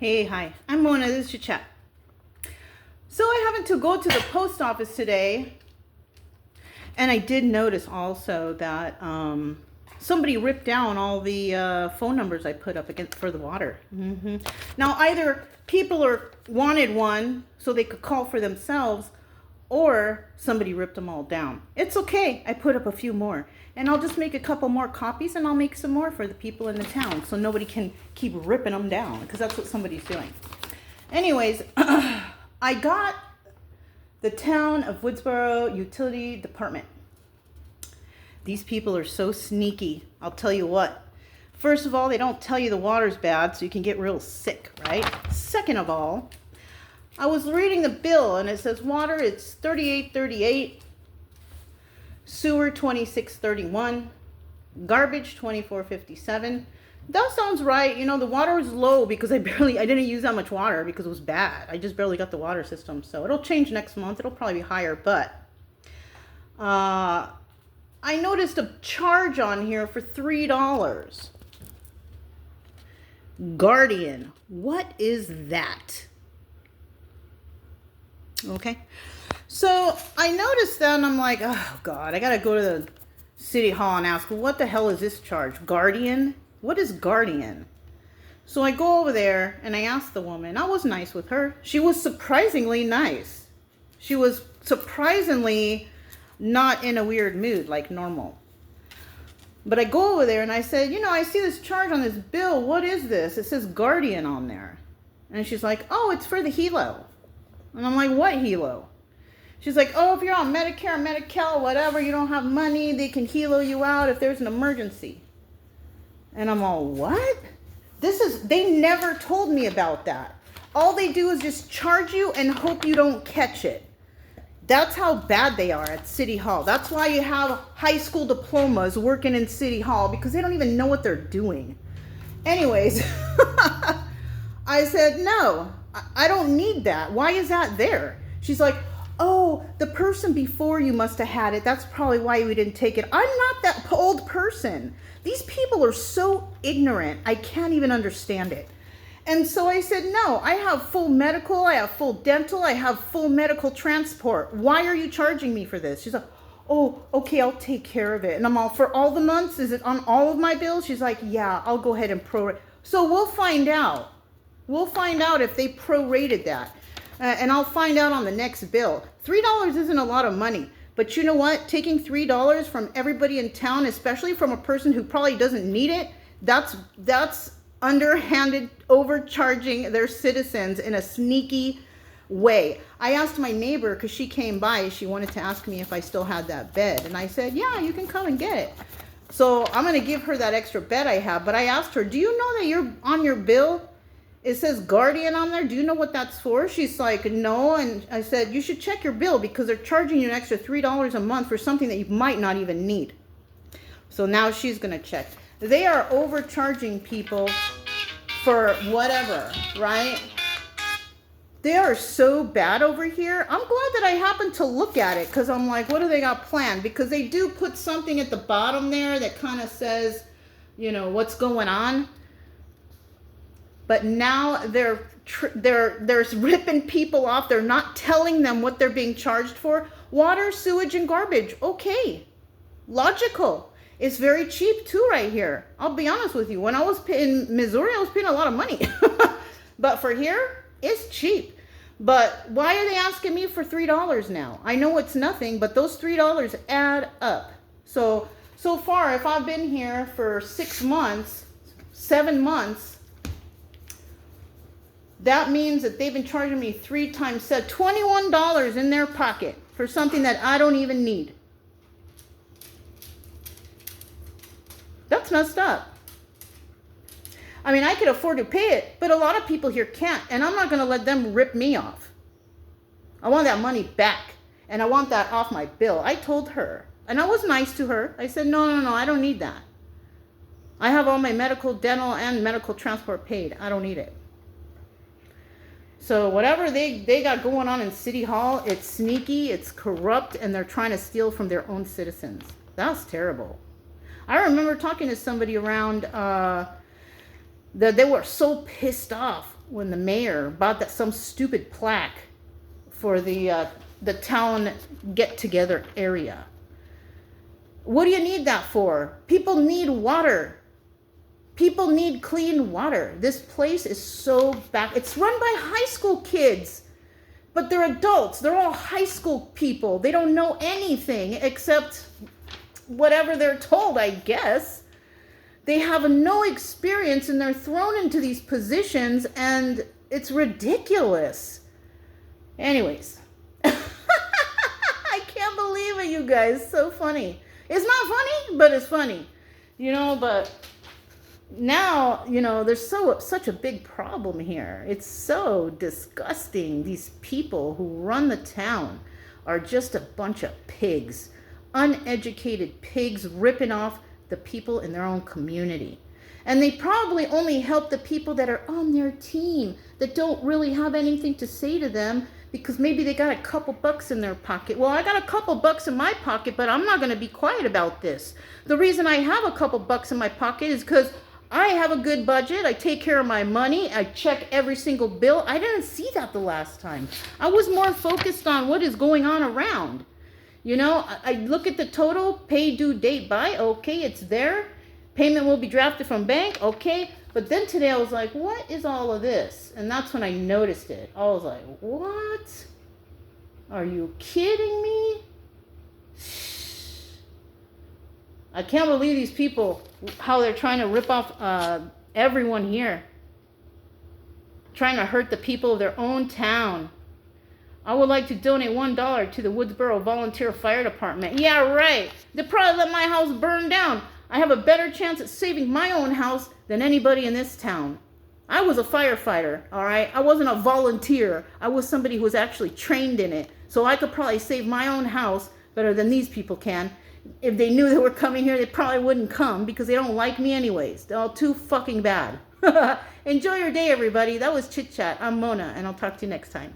Hey, hi. I'm Mona. This is Chit Chat. So I happened to go to the post office today, and I did notice also that somebody ripped down all the phone numbers I put up against for the water. Now, either people wanted one so they could call for themselves, or somebody ripped them all down. It's okay. I put up a few more. And I'll just make a couple more copies, and I'll make some more for the people in the town so nobody can keep ripping them down, because that's what somebody's doing. Anyways, I got the town of Woodsboro utility department. These people are so sneaky. I'll tell you what. First of all, they don't tell you the water's bad, so you can get real sick, right? Second of all, I was reading the bill, and it says water, it's $38.38. Sewer $26.31, garbage $24.57. That sounds right. You know, the water was low because I didn't use that much water because it was bad. I just barely got the water system. So it'll change next month. It'll probably be higher, but I noticed a charge on here for $3. Guardian. What is that? Okay. So I noticed that, and I'm like, oh God, I gotta go to the city hall and ask, what the hell is this charge? Guardian? What is Guardian? So I go over there and I asked the woman. I was nice with her. She was surprisingly nice. She was surprisingly not in a weird mood like normal. But I go over there and I said, I see this charge on this bill. What is this? It says Guardian on there. And she's like, oh, it's for the helo. And I'm like, what helo? She's like, oh, if you're on Medicare, Medi-Cal, whatever, you don't have money, they can helo you out if there's an emergency. And I'm all, what? They never told me about that. All they do is just charge you and hope you don't catch it. That's how bad they are at City Hall. That's why you have high school diplomas working in City Hall, because they don't even know what they're doing. Anyways, I said, no, I don't need that. Why is that there? She's like, oh, the person before you must have had it. That's probably why we didn't take it. I'm not that old person. These people are so ignorant. I can't even understand it. And so I said, no, I have full medical. I have full dental. I have full medical transport. Why are you charging me for this? She's like, oh, okay, I'll take care of it. And I'm all, for all the months? Is it on all of my bills? She's like, yeah, I'll go ahead and prorate. So we'll find out. We'll find out if they prorated that. And I'll find out on the next bill. $3 isn't a lot of money. But you know what? Taking $3 from everybody in town, especially from a person who probably doesn't need it, that's underhanded overcharging their citizens in a sneaky way. I asked my neighbor, because she came by, she wanted to ask me if I still had that bed. And I said, yeah, you can come and get it. So I'm going to give her that extra bed I have. But I asked her, do you know that you're on your bill? It says Guardian on there. Do you know what that's for? She's like, no. And I said, you should check your bill, because they're charging you an extra $3 a month for something that you might not even need. So now she's going to check. They are overcharging people for whatever, right? They are so bad over here. I'm glad that I happened to look at it, because I'm like, what do they got planned? Because they do put something at the bottom there that kind of says, what's going on. But now they're ripping people off. They're not telling them what they're being charged for. Water, sewage, and garbage. Okay. Logical. It's very cheap too right here. I'll be honest with you. When I was in Missouri, I was paying a lot of money. But for here, it's cheap. But why are they asking me for $3 now? I know it's nothing, but those $3 add up. So far, if I've been here for 6 months, 7 months, that means that they've been charging me 3 times $21 in their pocket for something that I don't even need. That's messed up. I mean, I could afford to pay it, but a lot of people here can't, and I'm not going to let them rip me off. I want that money back, and I want that off my bill. I told her, and I was nice to her. I said, no, I don't need that. I have all my medical, dental, and medical transport paid. I don't need it. So whatever they got going on in City Hall, it's sneaky, it's corrupt, and they're trying to steal from their own citizens. That's terrible. I remember talking to somebody around that they were so pissed off when the mayor bought that some stupid plaque for the town get-together area. What do you need that for? People need water. People need clean water. This place is so back. It's run by high school kids, but they're adults. They're all high school people. They don't know anything except whatever they're told, I guess. They have no experience and they're thrown into these positions and it's ridiculous. Anyways, I can't believe it, you guys. So funny. It's not funny, but it's funny. But now, there's such a big problem here. It's so disgusting. These people who run the town are just a bunch of pigs. Uneducated pigs ripping off the people in their own community. And they probably only help the people that are on their team, that don't really have anything to say to them because maybe they got a couple bucks in their pocket. Well, I got a couple bucks in my pocket, but I'm not going to be quiet about this. The reason I have a couple bucks in my pocket is because I have a good budget. I take care of my money. I check every single bill. I didn't see that the last time. I was more focused on what is going on around. I look at the total, pay due date by, okay, it's there. Payment will be drafted from bank, okay. But then today I was like, what is all of this? And that's when I noticed it. I was like, what? Are you kidding me? I can't believe these people, how they're trying to rip off everyone here. Trying to hurt the people of their own town. I would like to donate $1 to the Woodsboro Volunteer Fire Department. Yeah, right. They probably let my house burn down. I have a better chance at saving my own house than anybody in this town. I was a firefighter, all right? I wasn't a volunteer. I was somebody who was actually trained in it. So I could probably save my own house better than these people can. If they knew they were coming here, they probably wouldn't come because they don't like me anyways. They're all too fucking bad. Enjoy your day, everybody. That was Chit Chat. I'm Mona, and I'll talk to you next time.